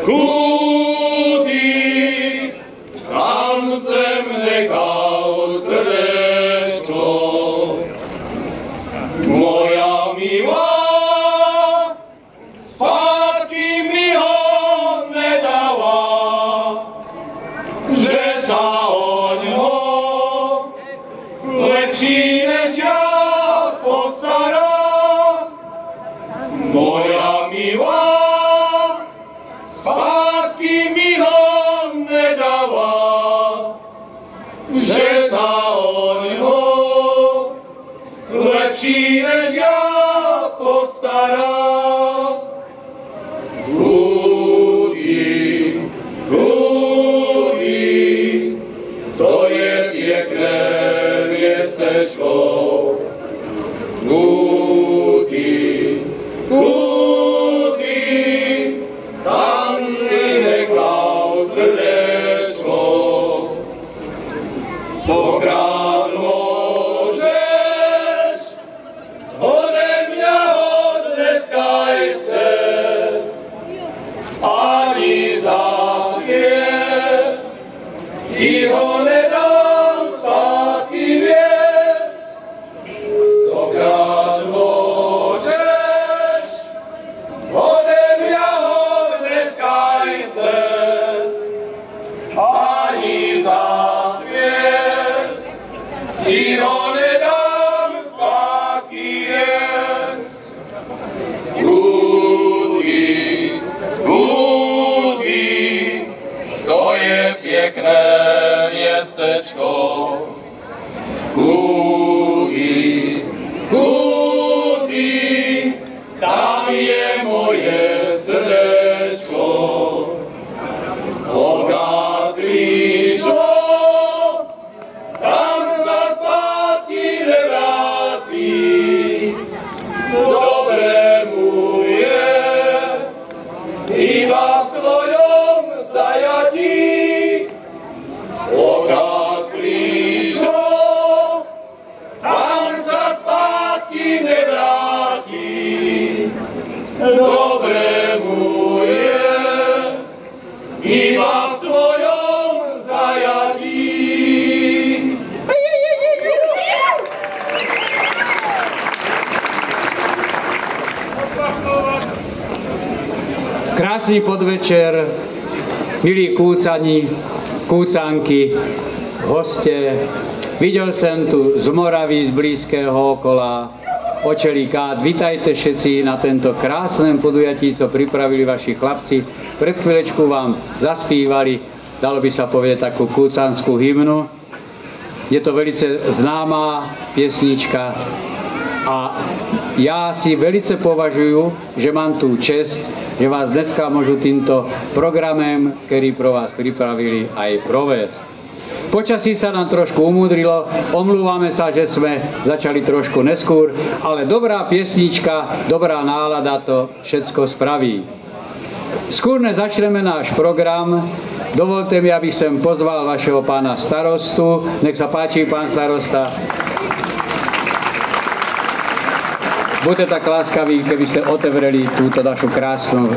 Kúty, tam sem nechal srdečko. Moja milá, spátky mi ho nedala, že sa oňho lepší než ja postará. Moja milá, spátky mi ho nedala, že sa oňho lepší než ja postará. Kúty, kúty, to je pekné miestečko. Kúty, kúty, tam si nechal srdečko. Stokrát môžeš ode mňa od dneska chce, ani za sviet ti ho nedám spátky viec. Stokrát môžeš ode mňa od dneska chce, ani za sviet ti ho nedám spátky viec. Kúty, kúty, to je pekné miestečko. Kúty, kúty, tam je moje srdečko. Odkiaľ prišlo, tam sa spátky nevráci. Dobrému je iba v tvojom zajatí. Odkiaľ prišlo, tam sa spátky nevráti. Dobrému je iba v tvojom zajatí. Krásny podvečer, milí kúcani, kúcanky, hostie. Videl som tu z Moravy, z blízkeho okola, očelíkát. Vitajte všetci na tento krásnem podujatí, co pripravili vaši chlapci. Pred chvíľečku vám zaspívali, dalo by sa povedať, takú kúcanskú hymnu. Je to velice známá piesnička a ja si velice považuju, že mám tú čest, že vás dneska môžu týmto programem, ktorý pro vás pripravili, aj provést. Počasí sa nám trošku umúdrilo, omlúvame sa, že sme začali trošku neskôr, ale dobrá piesnička, dobrá nálada to všetko spraví. Skôr než začneme náš program, dovolte mi, aby som pozval vašeho pána starostu. Nech sa páči, pán starosta. Buďte tak láskaví, keby ste otvorili túto našu krásnu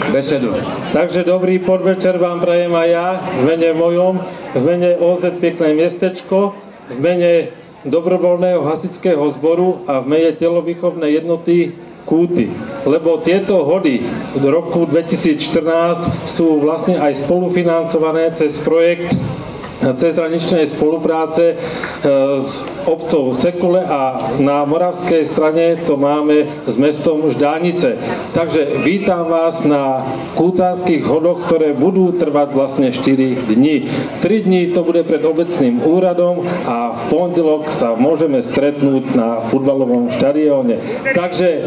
besedu. Takže dobrý podvečer vám prajem aj ja, v mene mojom, v mene OZ Pekné miestečko, v mene dobrovoľného hasičského zboru a v mene telovýchovnej jednoty Kúty. Lebo tieto hody do roku 2014 sú vlastne aj spolufinancované cez projekt cezhraničnej spolupráce s obcov Sekule a na moravskej strane to máme s mestom Ždánice. Takže vítam vás na kúcanských hodoch, ktoré budú trvať vlastne 4 dni. 3 dni to bude pred obecným úradom a v pondelok sa môžeme stretnúť na futbalovom štadióne. Takže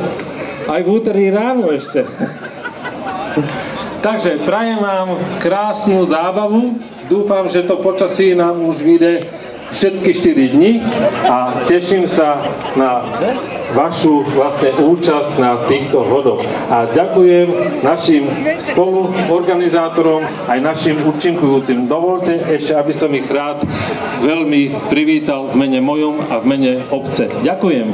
aj v úterý ráno ešte. Takže prajem vám krásnu zábavu. Dúfam, že to počasí nám už vyjde všetky 4 dni a teším sa na vašu vlastne účasť na týchto hodoch. A ďakujem našim spoluorganizátorom aj našim účinkujúcim. Dovolte ešte, aby som ich rád veľmi privítal v mene mojom a v mene obce. Ďakujem.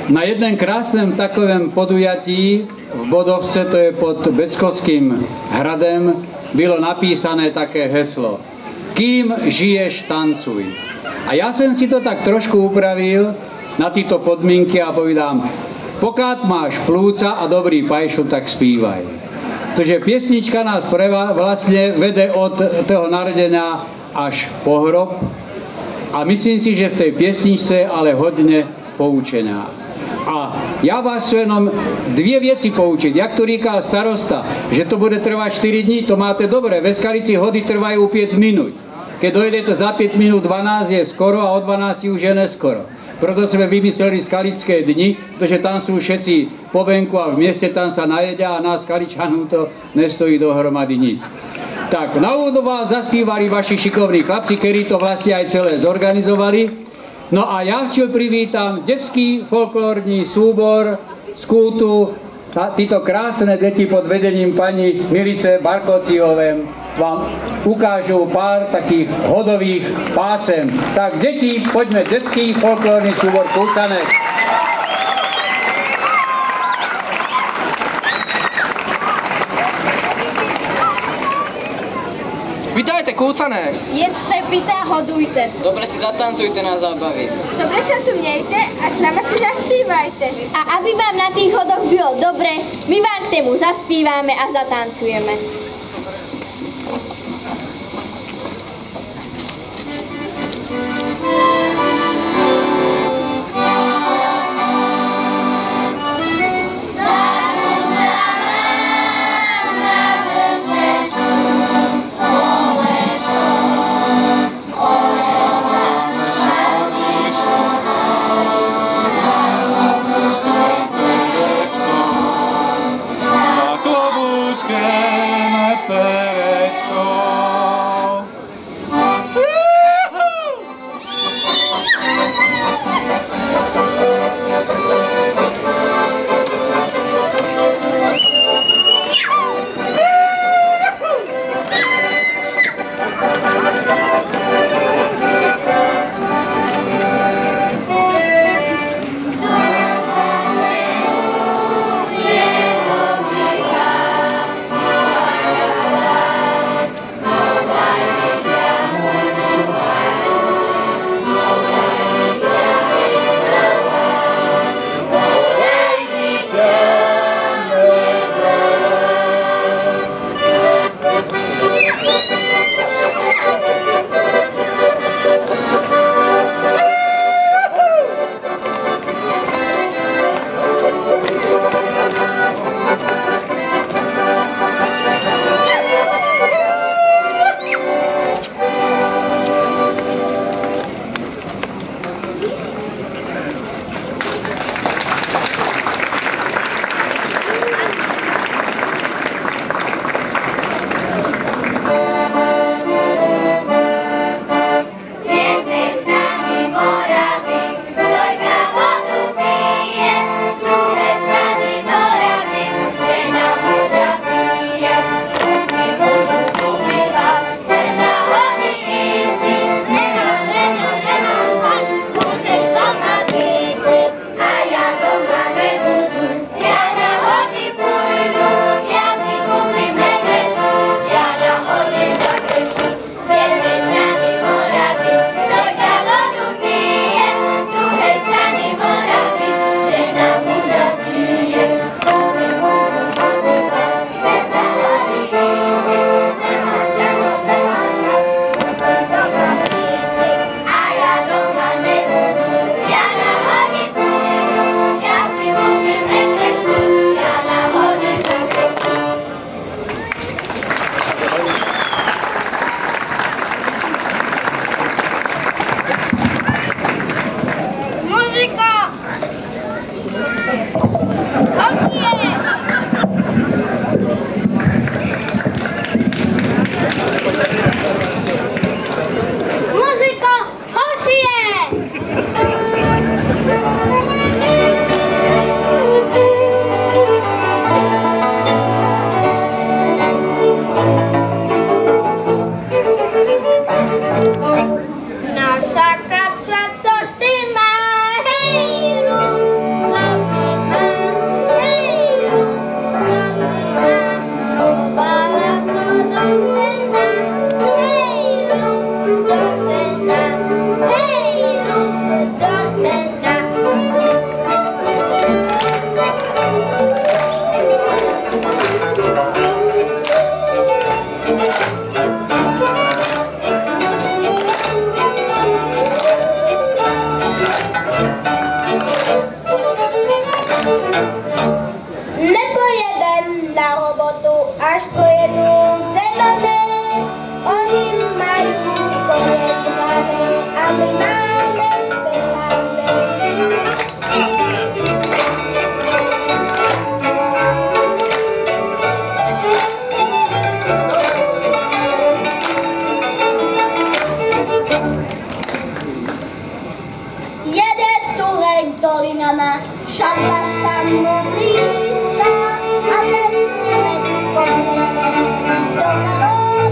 Na jednom krásnom takovém podujatí v Bodovce, to je pod Beckovským hradem, bylo napísané také heslo: Kým žiješ, tancuj. A ja som si to tak trošku upravil na tyto podmienky a povedám: Pokud máš plúca a dobrý pajšl, tak spívaj. Takže piesnička nás vlastne vede od toho narodenia až po hrob a myslím si, že v tej piesničce je ale hodne poučená. A ja vás chcem jenom dvě věci poučiť. Jak to říká starosta, že to bude trvať 4 dní, to máte dobré. Ve Skalici hody trvajú 5 minút. Keď dojdete za 5 minút 12 je skoro a o 12 už je neskoro. Proto sme vymysleli skalické dni, pretože tam sú všetci po venku a v mieste tam sa najedia a nás Skaličanov to nestojí dohromady nic. Tak, na úvod vás zaspívali vaši šikovní chlapci, ktorí to vlastne aj celé zorganizovali. No a ja privítam detský folklórny súbor z Kútu. Títo krásne deti pod vedením pani Milice Barkociovej vám ukážu pár takých hodových pásem. Tak deti, poďme, detský folklórny súbor Kúcanek. Vítajte, Kúcané! Jedzte, pite a hodujte. Dobre si zatancujte na zábavy. Dobre sa tu miejte a s nama si zaspívajte. A aby vám na tých hodoch bylo dobre, my vám k tému zaspívame a zatancujeme. Klobúčke ťažko jedú zemané, oni majú korektované a my máme spevané. Jede Turek dolinama, šabla sa mu blízka a ten Nemec pomene do chaotu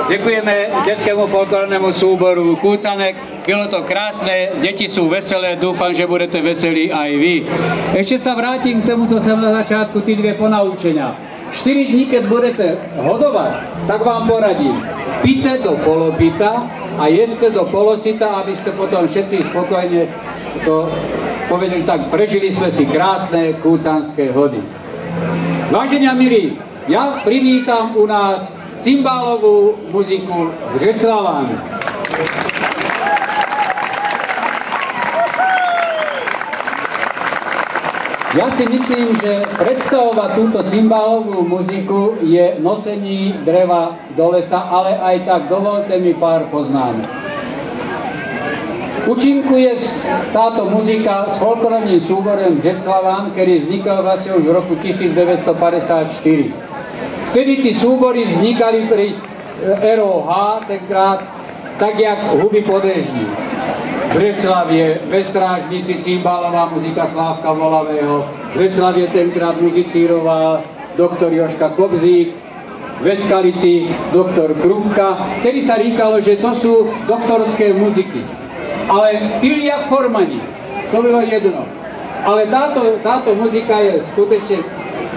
Ďakujeme detskému folklórnemu súboru Kúcanek. Bylo to krásne, deti sú veselé, dúfam, že budete veselí aj vy. Ešte sa vrátim k tomu, co som na začiatku, tí dve ponaučenia. 4 dní, keď budete hodovať, tak vám poradím. Píte do polopita a jeste do polosita, aby ste potom všetci spokojne to povedali tak, prežili sme si krásne kúcanské hody. Vážení a milí, ja privítam u nás cymbálovú muziku Břeclavan. Ja si myslím, že predstavovať túto cymbálovú muziku je nosení dreva do lesa, ale aj tak dovolte mi pár poznámok. Účinkuje táto muzika s folklórnym súborem Břeclavan, ktorý vznikal vlastne už v roku 1954. Vtedy tí súbory vznikali pri ROH, tenkrát, tak jak huby po deždi. Břeclavie, Bestrážnici, cymbálová muzika Slávka Volavého. Břeclavie tenkrát muzicíroval doktor Joška Kobzík, ve Skalici doktor Krupka. Vtedy sa říkalo, že to sú doktorské muziky. Ale pili jak formani, to bylo jedno. Ale táto muzika je skutečne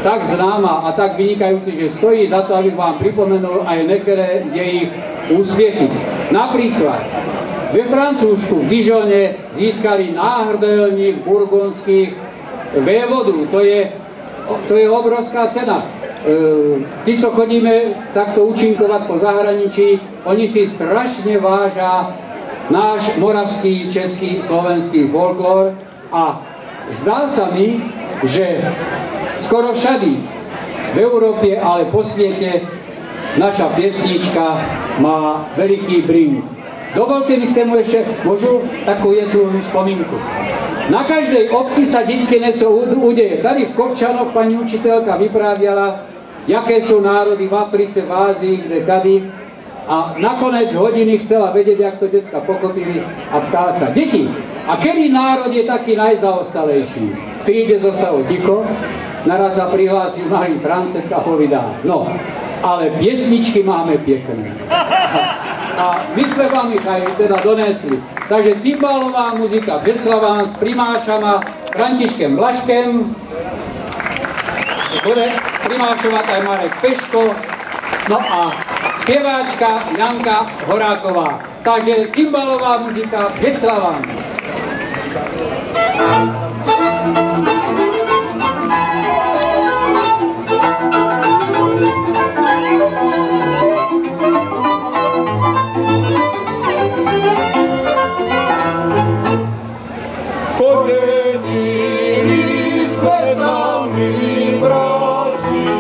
tak známa a tak vynikajúci, že stojí za to, abych vám pripomenul aj niektoré jej úspechy. Napríklad, ve Francúzsku, v Dijone získali náhrdelník burgundských vévodu. To je obrovská cena. Tí, co chodíme takto účinkovať po zahraničí, oni si strašne vážia náš moravský, český, slovenský folklór a zdá sa mi, že skoro všady v Európe, ale po svete, naša piesnička má veľký bring. Dovolte mi k tomu ešte, môžu takú jednu spomínku. Na každej obci sa vždycky niečo udeje. Tady v Kopčanoch pani učiteľka vypráviala, jaké sú národy v Africe, v Ázii, kde kady. A nakoniec hodiny chcela vedieť, jak to decka pochopili a ptá sa, deti, a kedy národ je taký najzaostalejší? V tríde zostalo ticho, naraz sa prihlásil malý Francek a povedal, no, ale piesničky máme pekné. A my sme vám ich aj teda donesli. Takže cymbálová muzika Břeclavan s primášama Františkem Blaškem, bude primášovať aj Marek Peško, no a spieváčka Janka Horáková. Takže cymbálová muzika Břeclavan. Poženili sme sa milí vraži,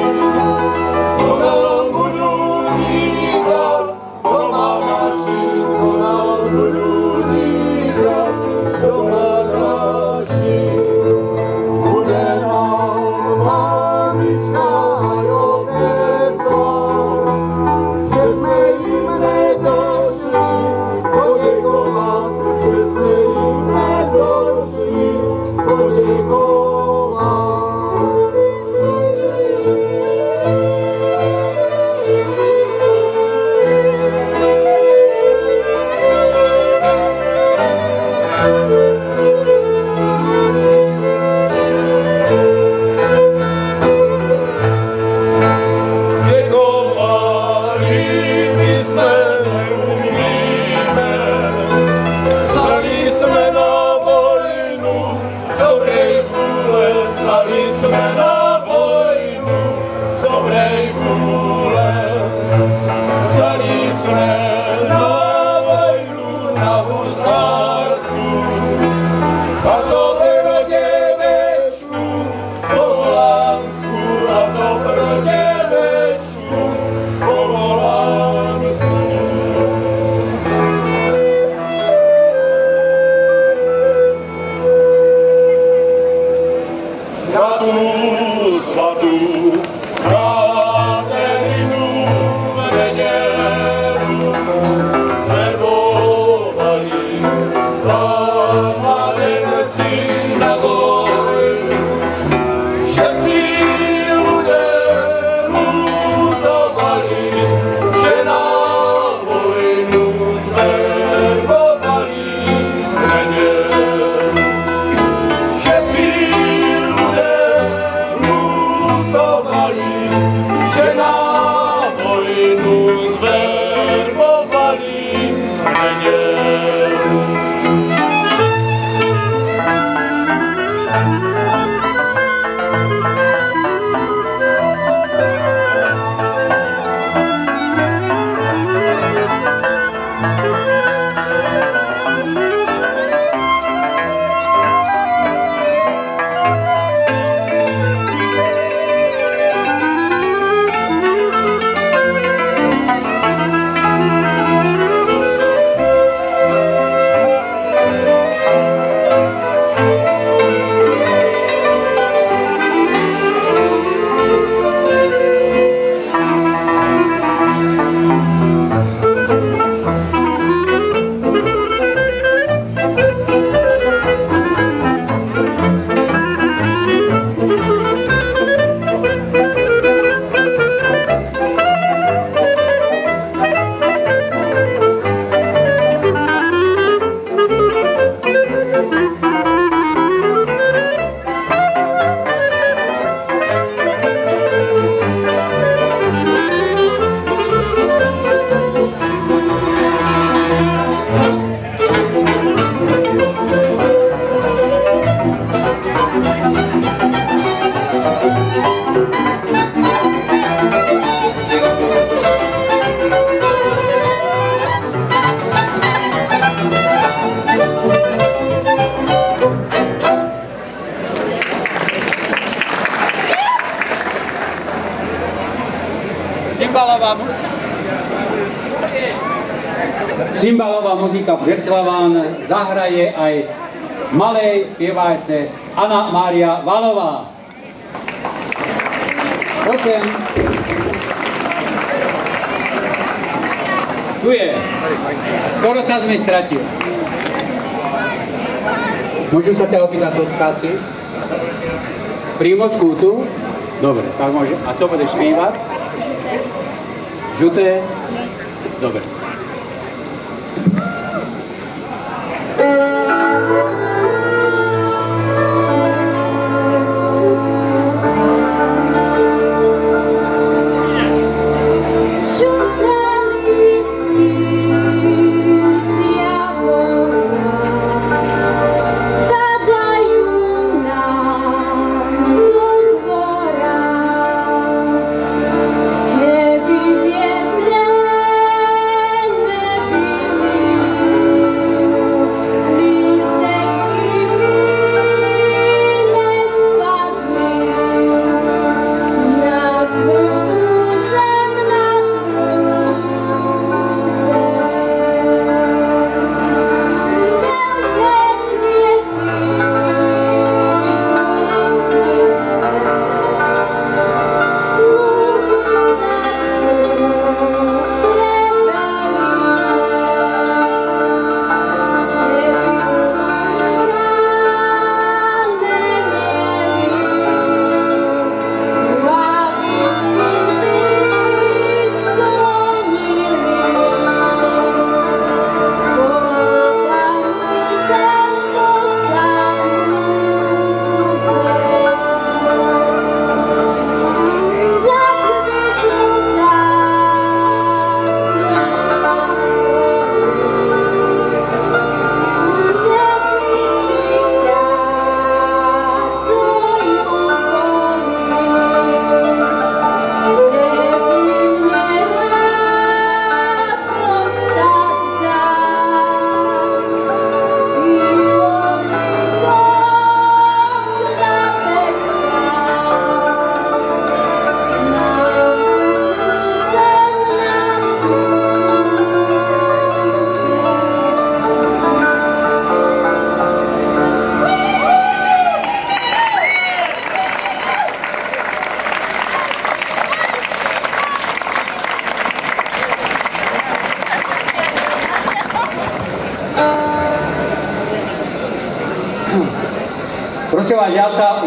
co nám budú dívať, doma naši, co nám budú dívať, doma naši. Bude nám mamička aj otecko, že sme im nedošli poděkovat, že sme im nedošli poděkovat. Děkovali my sme neumíme, vzali sme na vojnu, dobrej vůle, vzali sme na vojnu, dobrej vůle, vzali sme na vojnu, na husársku, a to pro děvečku po Holandsku, a to pro děvečku po Holandsku. Na tú svatú Katerinu v nedeľu zverbovali tam mladenci Cymbalová muzika Břeclaván zahraje aj malej spievajce Anna Mária Valová. Poďme. Tu je. Skoro sa sme stratili. Môžu sa ťa opýtať, odkáci? Prímočku tu? Dobre, tak môže. A co budeš spívať? Žuté? Dobre. Prosím vás,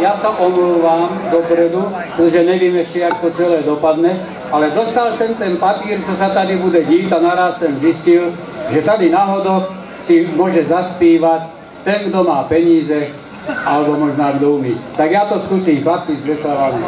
ja sa omlúvam dopredu, pretože neviem ešte, jak to celé dopadne, ale dostal som ten papír, co sa tady bude dít a naraz som zistil, že tady na hodoch si môže zaspívať ten, kto má peníze, alebo možná kto umí. Tak ja to skúsim, chlapci z Břeclavánu.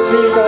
Chica,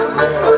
Yeah.